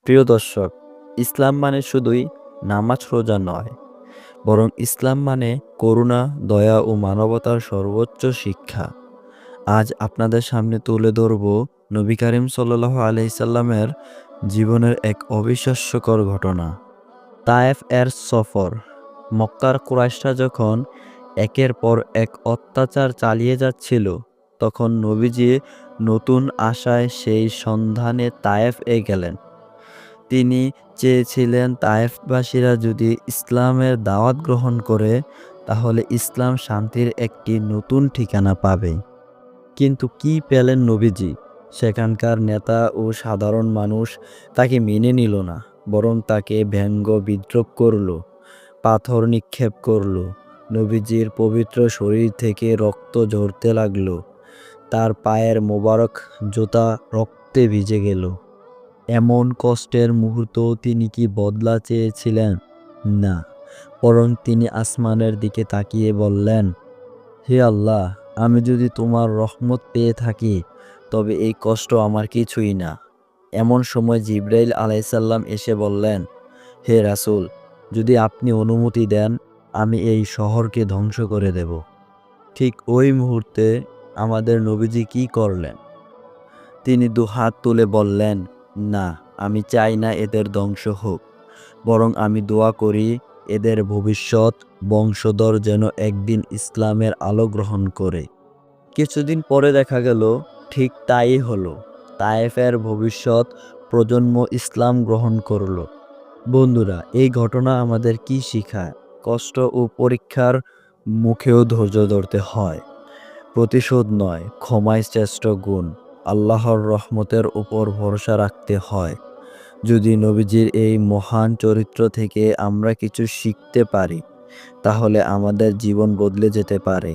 প্রিয় দর্শক, ইসলাম মানে শুধুই নামাজ রোজা নয়, বরং ইসলাম মানে করুণা, দয়া ও মানবতার সর্বোচ্চ শিক্ষা। আজ আপনাদের সামনে তুলে ধরব নবী করিম সাল্লাল্লাহু আলাইহি সাল্লামের জীবনের এক অবিশ্বাস্যকর ঘটনা। তায়েফ এর সফর। মক্কার কুরাইশরা যখন একের পর এক অত্যাচার চালিয়ে যাচ্ছিল, তখন নবীজি নতুন আশায় সেই সন্ধানে তায়েফ এ গেলেন। তিনি চেয়েছিলেন তায়েফবাসীরা যদি ইসলামের দাওয়াত গ্রহণ করে, তাহলে ইসলাম শান্তির একটি নতুন ঠিকানা পাবে। কিন্তু কি পেলেন নবীজি? সেখানকার নেতা ও সাধারণ মানুষ তাকে মেনে নিল না, বরং তাকে ব্যঙ্গ বিদ্রূপ করল, পাথর নিক্ষেপ করল। নবীজির পবিত্র শরীর থেকে রক্ত ঝরতে লাগল, তার পায়ের মোবারক জুতা রক্তে ভিজে গেল। এমন কষ্টের মুহূর্তেও তিনি কি বদলা চেয়েছিলেন? না, বরং তিনি আসমানের দিকে তাকিয়ে বললেন, হে আল্লাহ, আমি যদি তোমার রহমত পেয়ে থাকি, তবে এই কষ্ট আমার কিছুই না। এমন সময় জিবরাইল আলাইসাল্লাম এসে বললেন, হে রাসূল, যদি আপনি অনুমতি দেন, আমি এই শহরকে ধ্বংস করে দেব। ঠিক ওই মুহূর্তে আমাদের নবীজি কি করলেন? তিনি দুহাত তুলে বললেন, না, আমি চাই না এদের ধ্বংস হোক, বরং আমি দোয়া করি এদের ভবিষ্যৎ বংশধর যেন একদিন ইসলামের আলো গ্রহণ করে। কিছুদিন পরে দেখা গেল ঠিক তাই হলো। তায়েফের ভবিষ্যৎ প্রজন্ম ইসলাম গ্রহণ করল। বন্ধুরা, এই ঘটনা আমাদের কি শিখায়? কষ্ট ও পরীক্ষার মুখেও ধৈর্য ধরতে হয়। প্রতিশোধ নয়, ক্ষমাই শ্রেষ্ঠ গুণ। আল্লাহর রহমতের উপর ভরসা রাখতে হয়। যদি নবীজির এই মহান চরিত্র থেকে আমরা কিছু শিখতে পারি, তাহলে আমাদের জীবন বদলে যেতে পারে।